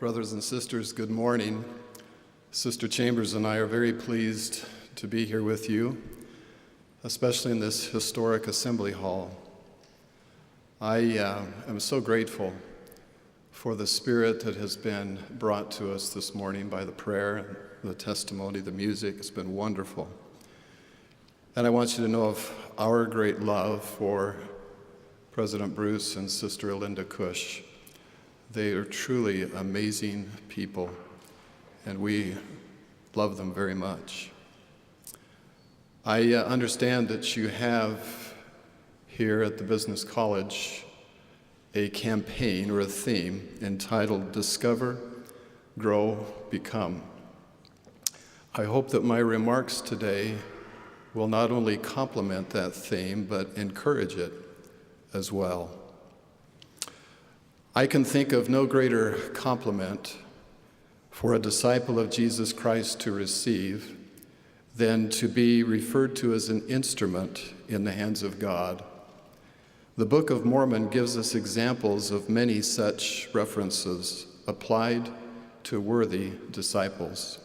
Brothers and sisters, good morning. Sister Chambers and I are very pleased to be here with you, especially in this historic assembly hall. I am so grateful for the spirit that has been brought to us this morning by the prayer, the testimony, the music. It's been wonderful. And I want you to know of our great love for President Bruce and Sister Linda Cush. They are truly amazing people, and we love them very much. I understand that you have here at the Business College a campaign or a theme entitled Discover, Grow, Become. I hope that my remarks today will not only complement that theme, but encourage it as well. I can think of no greater compliment for a disciple of Jesus Christ to receive than to be referred to as an instrument in the hands of God. The Book of Mormon gives us examples of many such references applied to worthy disciples.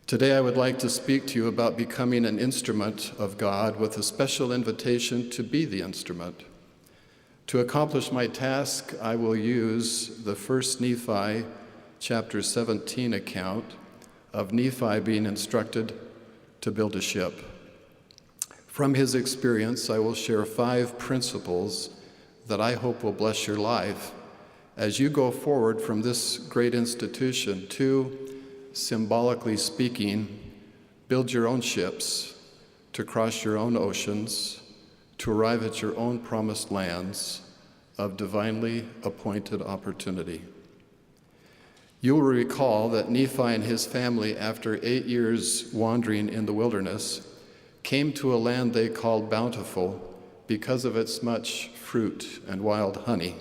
Today I would like to speak to you about becoming an instrument of God with a special invitation to be the instrument. To accomplish my task, I will use the 1 Nephi chapter 17 account of Nephi being instructed to build a ship. From his experience, I will share 5 principles that I hope will bless your life as you go forward from this great institution to, symbolically speaking, build your own ships, to cross your own oceans, to arrive at your own promised lands of divinely appointed opportunity. You will recall that Nephi and his family, after 8 years wandering in the wilderness, came to a land they called Bountiful because of its much fruit and wild honey.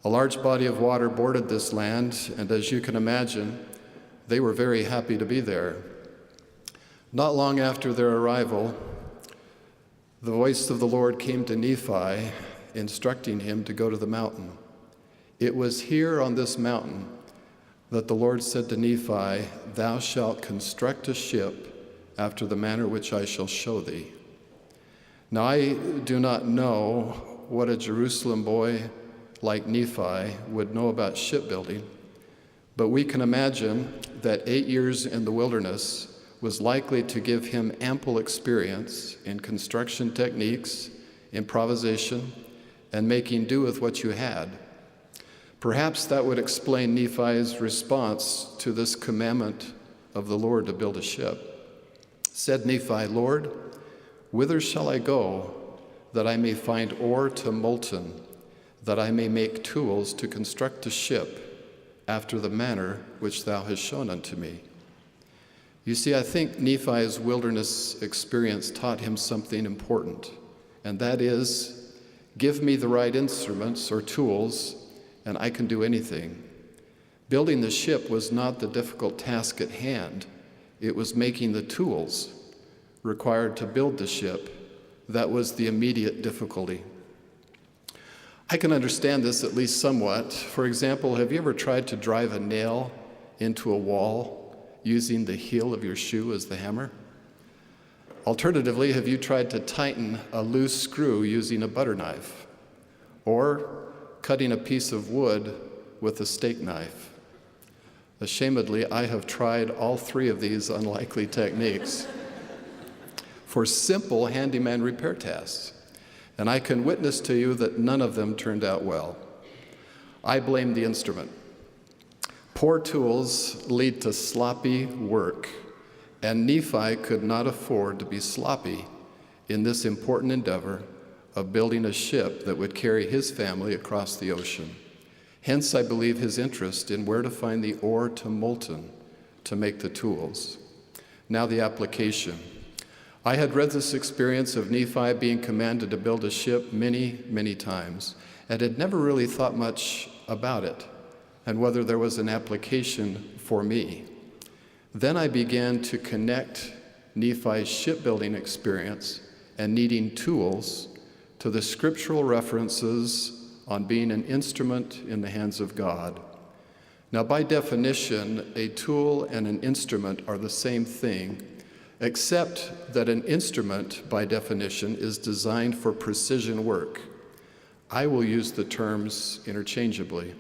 A large body of water bordered this land, and as you can imagine, they were very happy to be there. Not long after their arrival, the voice of the Lord came to Nephi, instructing him to go to the mountain. It was here on this mountain that the Lord said to Nephi, "Thou shalt construct a ship after the manner which I shall show thee." Now I do not know what a Jerusalem boy like Nephi would know about shipbuilding, but we can imagine that 8 years in the wilderness was likely to give him ample experience in construction techniques, improvisation, and making do with what you had. Perhaps that would explain Nephi's response to this commandment of the Lord to build a ship. Said Nephi, "Lord, whither shall I go that I may find ore to molten, that I may make tools to construct a ship after the manner which thou hast shown unto me?" You see, I think Nephi's wilderness experience taught him something important, and that is, give me the right instruments or tools, and I can do anything. Building the ship was not the difficult task at hand. It was making the tools required to build the ship that was the immediate difficulty. I can understand this at least somewhat. For example, have you ever tried to drive a nail into a wall using the heel of your shoe as the hammer? Alternatively, have you tried to tighten a loose screw using a butter knife? Or cutting a piece of wood with a steak knife? Ashamedly, I have tried all 3 of these unlikely techniques for simple handyman repair tasks, and I can witness to you that none of them turned out well. I blame the instrument. Poor tools lead to sloppy work, and Nephi could not afford to be sloppy in this important endeavor of building a ship that would carry his family across the ocean. Hence, I believe his interest in where to find the ore to molten to make the tools. Now the application. I had read this experience of Nephi being commanded to build a ship many, many times, and had never really thought much about it and whether there was an application for me. Then I began to connect Nephi's shipbuilding experience and needing tools to the scriptural references on being an instrument in the hands of God. Now, by definition, a tool and an instrument are the same thing, except that an instrument, by definition, is designed for precision work. I will use the terms interchangeably.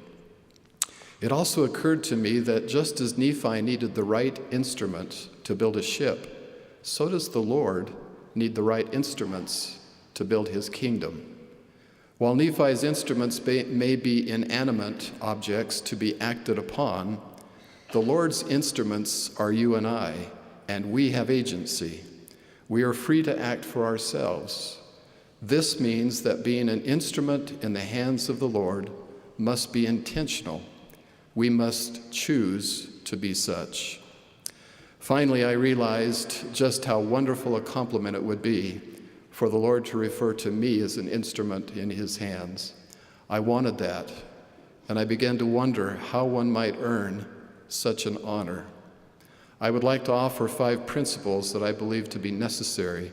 It also occurred to me that just as Nephi needed the right instrument to build a ship, so does the Lord need the right instruments to build his kingdom. While Nephi's instruments may be inanimate objects to be acted upon, the Lord's instruments are you and I, and we have agency. We are free to act for ourselves. This means that being an instrument in the hands of the Lord must be intentional. We must choose to be such. Finally, I realized just how wonderful a compliment it would be for the Lord to refer to me as an instrument in his hands. I wanted that, and I began to wonder how one might earn such an honor. I would like to offer 5 principles that I believe to be necessary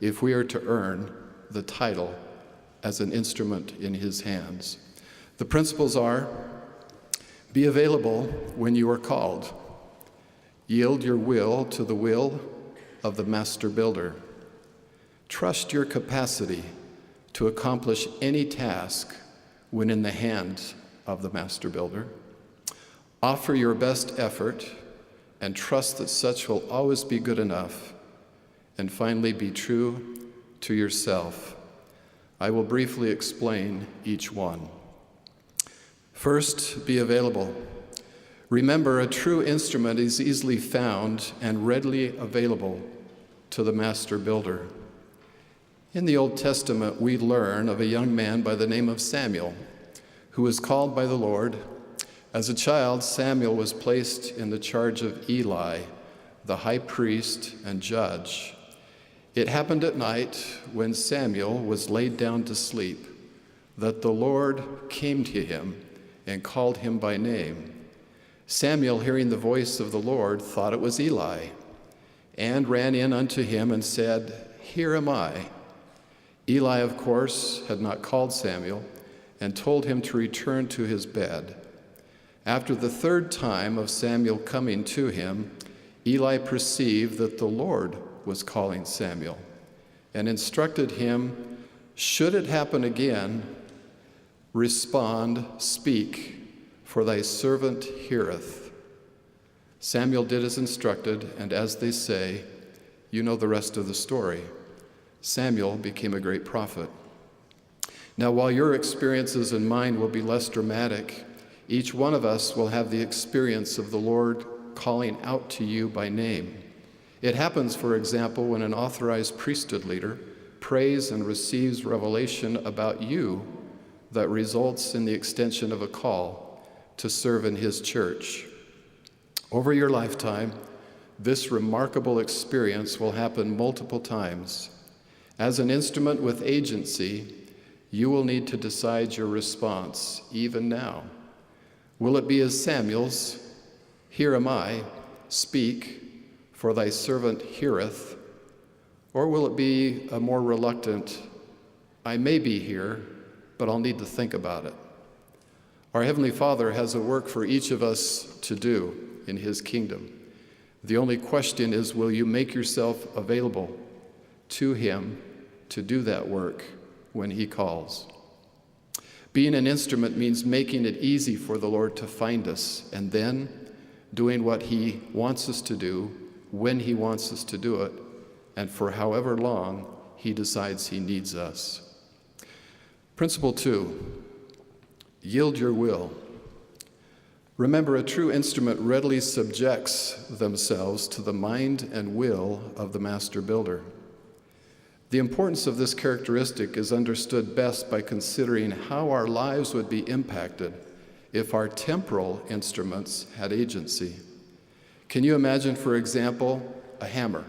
if we are to earn the title as an instrument in his hands. The principles are: be available when you are called. Yield your will to the will of the master builder. Trust your capacity to accomplish any task when in the hands of the master builder. Offer your best effort and trust that such will always be good enough. And finally, be true to yourself. I will briefly explain each one. First, be available. Remember, a true instrument is easily found and readily available to the master builder. In the Old Testament, we learn of a young man by the name of Samuel, who was called by the Lord. As a child, Samuel was placed in the charge of Eli, the high priest and judge. It happened at night when Samuel was laid down to sleep that the Lord came to him and called him by name. Samuel, hearing the voice of the Lord, thought it was Eli, and ran in unto him and said, "Here am I." Eli, of course, had not called Samuel and told him to return to his bed. After the 3rd time of Samuel coming to him, Eli perceived that the Lord was calling Samuel and instructed him, "Should it happen again, respond, speak, for thy servant heareth." Samuel did as instructed, and as they say, you know the rest of the story. Samuel became a great prophet. Now, while your experiences and mine will be less dramatic, each one of us will have the experience of the Lord calling out to you by name. It happens, for example, when an authorized priesthood leader prays and receives revelation about you that results in the extension of a call to serve in his church. Over your lifetime, this remarkable experience will happen multiple times. As an instrument with agency, you will need to decide your response, even now. Will it be as Samuel's, "Here am I, speak, for thy servant heareth"? Or will it be a more reluctant, "I may be here, but I'll need to think about it"? Our Heavenly Father has a work for each of us to do in his kingdom. The only question is, will you make yourself available to him to do that work when he calls? Being an instrument means making it easy for the Lord to find us, and then doing what he wants us to do when he wants us to do it, and for however long he decides he needs us. Principle 2, yield your will. Remember, a true instrument readily subjects themselves to the mind and will of the master builder. The importance of this characteristic is understood best by considering how our lives would be impacted if our temporal instruments had agency. Can you imagine, for example, a hammer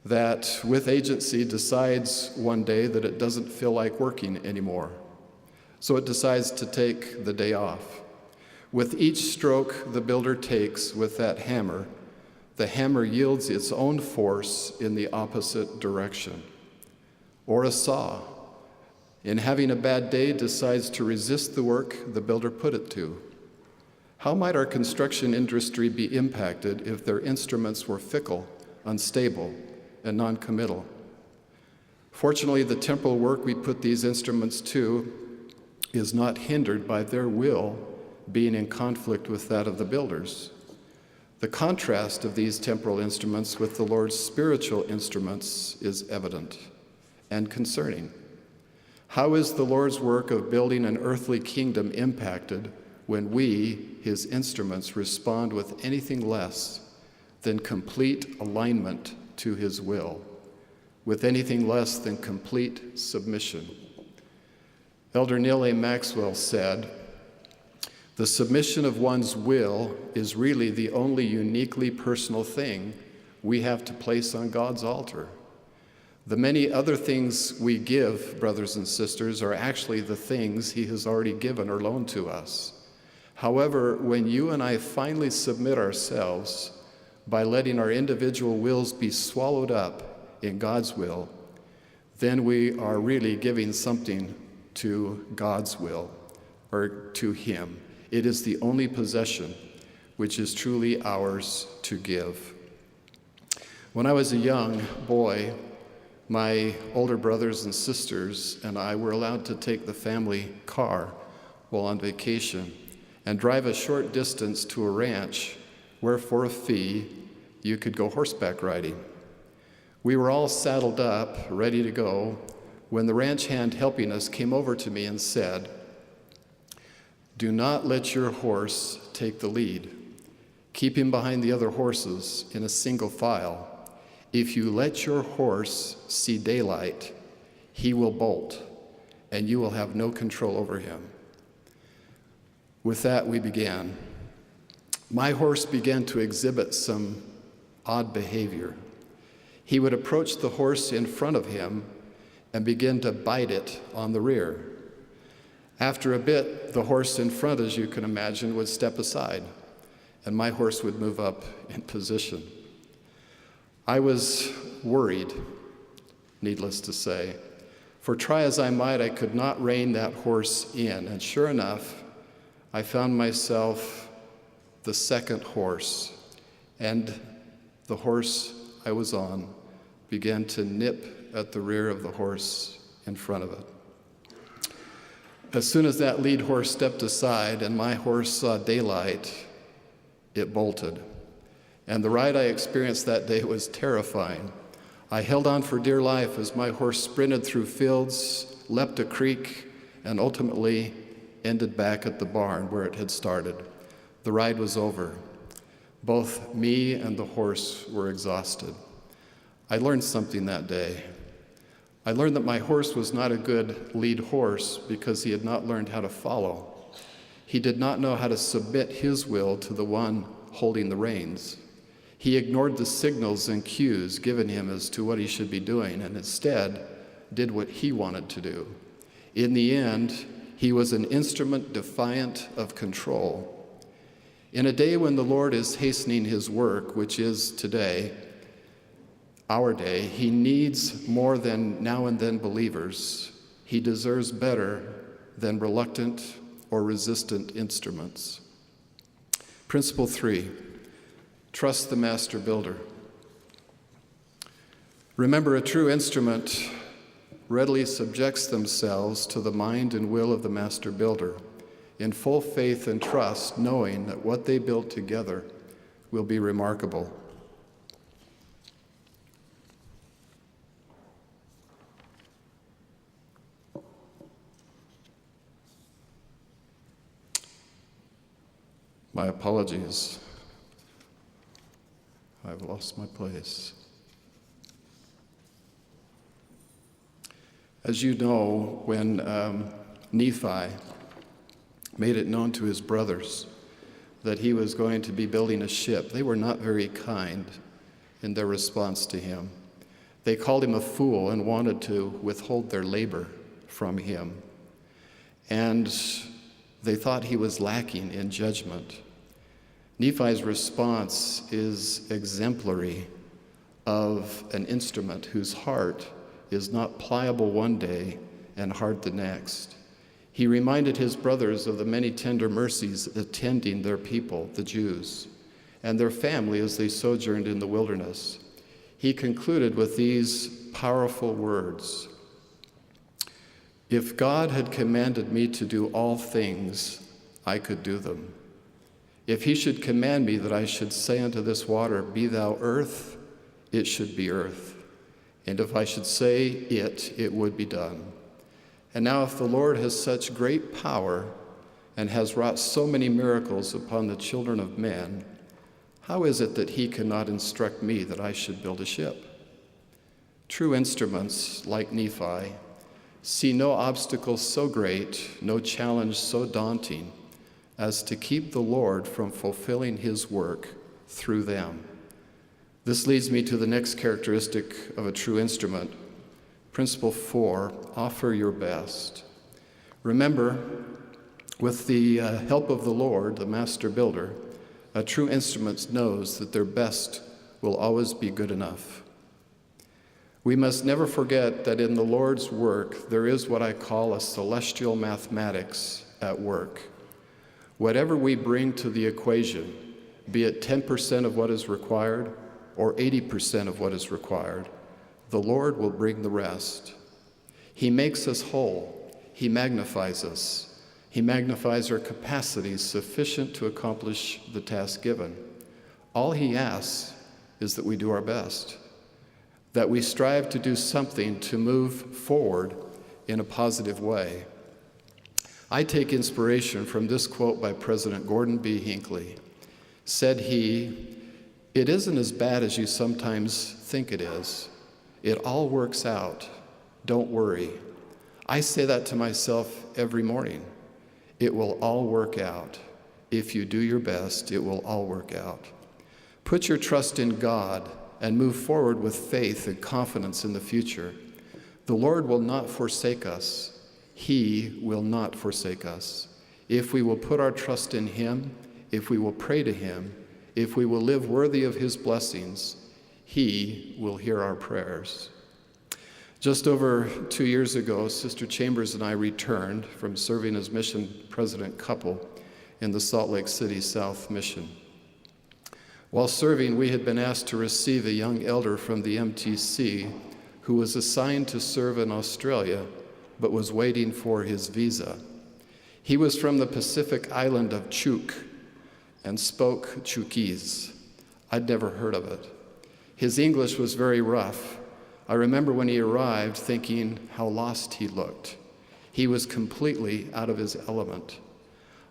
that with agency decides one day that it doesn't feel like working anymore, so it decides to take the day off? With each stroke the builder takes with that hammer, the hammer yields its own force in the opposite direction. Or a saw, in having a bad day, decides to resist the work the builder put it to. How might our construction industry be impacted if their instruments were fickle, unstable, and non-committal? Fortunately, the temporal work we put these instruments to is not hindered by their will being in conflict with that of the builders. The contrast of these temporal instruments with the Lord's spiritual instruments is evident and concerning. How is the Lord's work of building an earthly kingdom impacted when we, his instruments, respond with anything less than complete alignment to his will, with anything less than complete submission? Elder Neal A. Maxwell said, "The submission of one's will is really the only uniquely personal thing we have to place on God's altar. The many other things we give, brothers and sisters, are actually the things he has already given or loaned to us. However, when you and I finally submit ourselves by letting our individual wills be swallowed up in God's will, then we are really giving something to God's will, or to him. It is the only possession which is truly ours to give." When I was a young boy, my older brothers and sisters and I were allowed to take the family car while on vacation and drive a short distance to a ranch where for a fee you could go horseback riding. We were all saddled up, ready to go, when the ranch hand helping us came over to me and said, "Do not let your horse take the lead. Keep him behind the other horses in a single file. If you let your horse see daylight, he will bolt, and you will have no control over him." With that, we began. My horse began to exhibit some odd behavior. He would approach the horse in front of him and begin to bite it on the rear. After a bit, the horse in front, as you can imagine, would step aside, and my horse would move up in position. I was worried, needless to say, for try as I might, I could not rein that horse in, and sure enough, I found myself the second horse, and the horse I was on began to nip at the rear of the horse in front of it. As soon as that lead horse stepped aside and my horse saw daylight, it bolted. And the ride I experienced that day was terrifying. I held on for dear life as my horse sprinted through fields, leapt a creek, and ultimately ended back at the barn where it had started. The ride was over. Both me and the horse were exhausted. I learned something that day. I learned that my horse was not a good lead horse because he had not learned how to follow. He did not know how to submit his will to the one holding the reins. He ignored the signals and cues given him as to what he should be doing and instead did what he wanted to do. In the end, he was an instrument defiant of control. In a day when the Lord is hastening his work, which is today, our day, he needs more than now and then believers. He deserves better than reluctant or resistant instruments. Principle 3, trust the master builder. Remember, a true instrument readily subjects themselves to the mind and will of the master builder in full faith and trust, knowing that what they build together will be remarkable. My apologies. I've lost my place. As you know, when Nephi made it known to his brothers that he was going to be building a ship, they were not very kind in their response to him. They called him a fool and wanted to withhold their labor from him. And they thought he was lacking in judgment. Nephi's response is exemplary of an instrument whose heart is not pliable one day and hard the next. He reminded his brothers of the many tender mercies attending their people, the Jews, and their family as they sojourned in the wilderness. He concluded with these powerful words: "If God had commanded me to do all things, I could do them. If he should command me that I should say unto this water, Be thou earth, it should be earth. And if I should say it would be done. And now if the Lord has such great power and has wrought so many miracles upon the children of men, how is it that he cannot instruct me that I should build a ship?" True instruments, like Nephi, see no obstacle so great, no challenge so daunting, as to keep the Lord from fulfilling his work through them. This leads me to the next characteristic of a true instrument. Principle 4, offer your best. Remember, with the help of the Lord, the master builder, a true instrument knows that their best will always be good enough. We must never forget that in the Lord's work, there is what I call a celestial mathematics at work. Whatever we bring to the equation, be it 10% of what is required or 80% of what is required, the Lord will bring the rest. He makes us whole. He magnifies us. He magnifies our capacities sufficient to accomplish the task given. All he asks is that we do our best, that we strive to do something to move forward in a positive way. I take inspiration from this quote by President Gordon B. Hinckley. Said he, "It isn't as bad as you sometimes think it is. It all works out. Don't worry." I say that to myself every morning. It will all work out. If you do your best, it will all work out. Put your trust in God and move forward with faith and confidence in the future. The Lord will not forsake us. He will not forsake us. If we will put our trust in him, if we will pray to him, if we will live worthy of his blessings, he will hear our prayers. Just over 2 years ago, Sister Chambers and I returned from serving as mission president couple in the Salt Lake City South Mission. While serving, we had been asked to receive a young elder from the MTC who was assigned to serve in Australia but was waiting for his visa. He was from the Pacific island of Chuuk and spoke Chuukese. I'd never heard of it. His English was very rough. I remember when he arrived thinking how lost he looked. He was completely out of his element.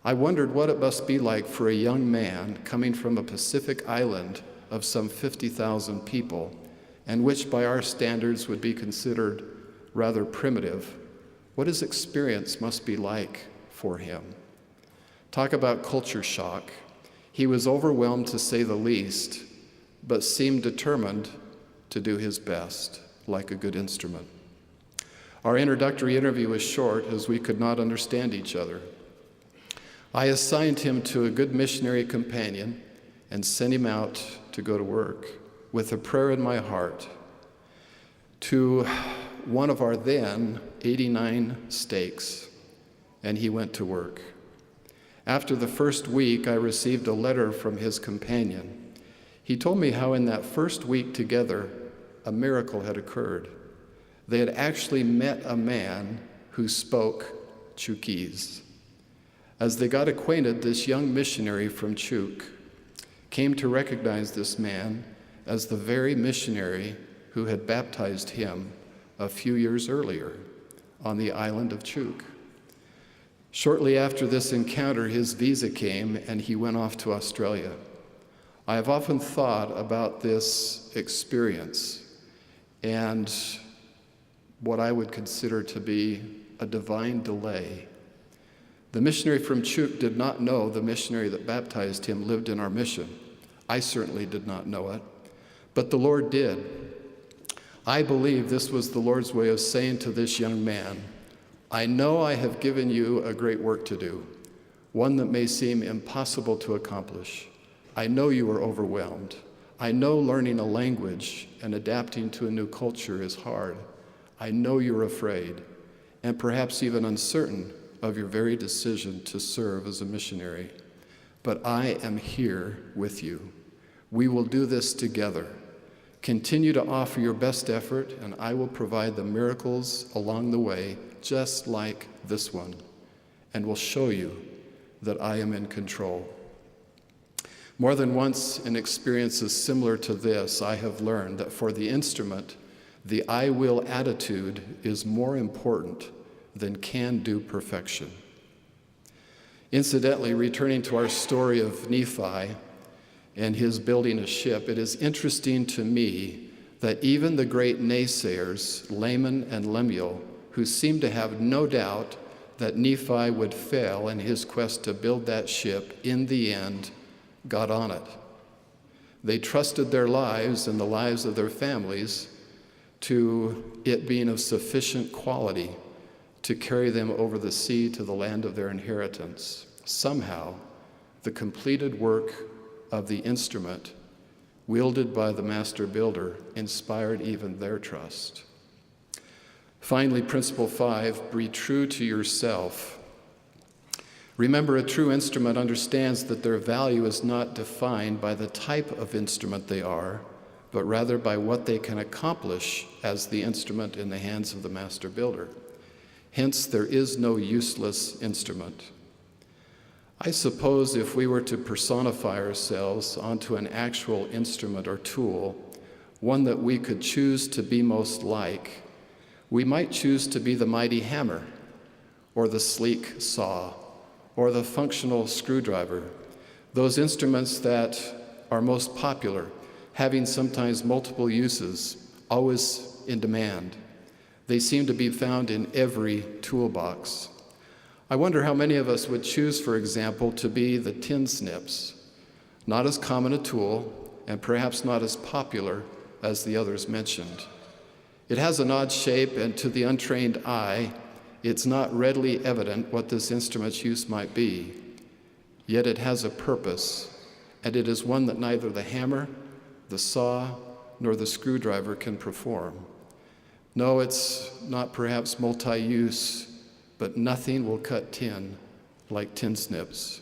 I wondered what it must be like for a young man coming from a Pacific island of some 50,000 people, and which by our standards would be considered rather primitive. What his experience must be like for him. Talk about culture shock. He was overwhelmed, to say the least, but seemed determined to do his best, like a good instrument. Our introductory interview was short, as we could not understand each other. I assigned him to a good missionary companion and sent him out to go to work with a prayer in my heart to one of our then 89 stakes, and he went to work. After the first week, I received a letter from his companion. He told me how in that first week together, a miracle had occurred. They had actually met a man who spoke Chuukese. As they got acquainted, this young missionary from Chuuk came to recognize this man as the very missionary who had baptized him a few years earlier on the island of Chuuk. Shortly after this encounter, his visa came and he went off to Australia. I have often thought about this experience and what I would consider to be a divine delay. The missionary from Chuuk did not know the missionary that baptized him lived in our mission. I certainly did not know it, but the Lord did. I believe this was the Lord's way of saying to this young man, I know I have given you a great work to do, one that may seem impossible to accomplish. I know you are overwhelmed. I know learning a language and adapting to a new culture is hard. I know you're afraid and perhaps even uncertain of your very decision to serve as a missionary. But I am here with you. We will do this together. Continue to offer your best effort, and I will provide the miracles along the way, just like this one, and will show you that I am in control. More than once in experiences similar to this, I have learned that for the instrument, the I will attitude is more important than can-do perfection. Incidentally, returning to our story of Nephi and his building a ship, it is interesting to me that even the great naysayers, Laman and Lemuel, who seemed to have no doubt that Nephi would fail in his quest to build that ship, in the end, got on it. They trusted their lives and the lives of their families to it being of sufficient quality to carry them over the sea to the land of their inheritance. Somehow, the completed work of the instrument, wielded by the master builder, inspired even their trust. Finally, principle 5, be true to yourself. Remember, a true instrument understands that their value is not defined by the type of instrument they are, but rather by what they can accomplish as the instrument in the hands of the master builder. Hence, there is no useless instrument. I suppose if we were to personify ourselves onto an actual instrument or tool, one that we could choose to be most like, we might choose to be the mighty hammer, or the sleek saw, or the functional screwdriver, those instruments that are most popular, having sometimes multiple uses, always in demand. They seem to be found in every toolbox. I wonder how many of us would choose, for example, to be the tin snips, not as common a tool and perhaps not as popular as the others mentioned. It has an odd shape, and to the untrained eye, it's not readily evident what this instrument's use might be. Yet it has a purpose, and it is one that neither the hammer, the saw, nor the screwdriver can perform. No, it's not perhaps multi-use, but nothing will cut tin like tin snips.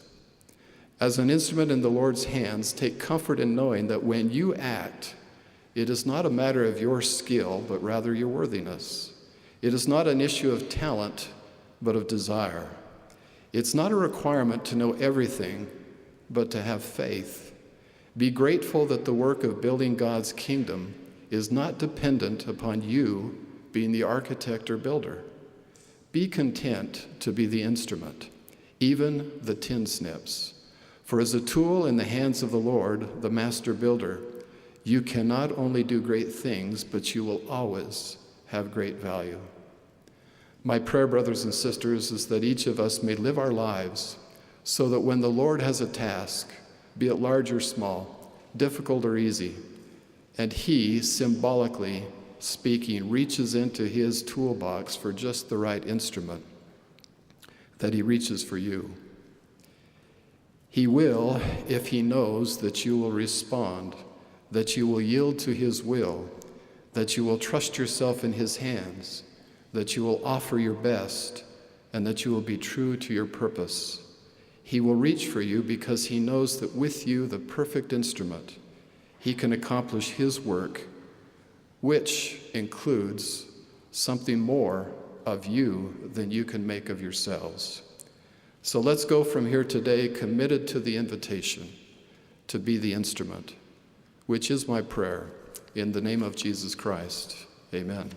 As an instrument in the Lord's hands, take comfort in knowing that when you act, it is not a matter of your skill, but rather your worthiness. It is not an issue of talent, but of desire. It's not a requirement to know everything, but to have faith. Be grateful that the work of building God's kingdom is not dependent upon you being the architect or builder. Be content to be the instrument, even the tin snips. For as a tool in the hands of the Lord, the master builder, you can not only do great things, but you will always have great value. My prayer, brothers and sisters, is that each of us may live our lives so that when the Lord has a task, be it large or small, difficult or easy, and He, symbolically speaking, reaches into His toolbox for just the right instrument, that He reaches for you. He will, if He knows that you will respond, that you will yield to His will, that you will trust yourself in His hands, that you will offer your best, and that you will be true to your purpose. He will reach for you because He knows that with you, the perfect instrument, He can accomplish His work, which includes something more of you than you can make of yourselves. So let's go from here today committed to the invitation to be the instrument, which is my prayer. In the name of Jesus Christ, amen.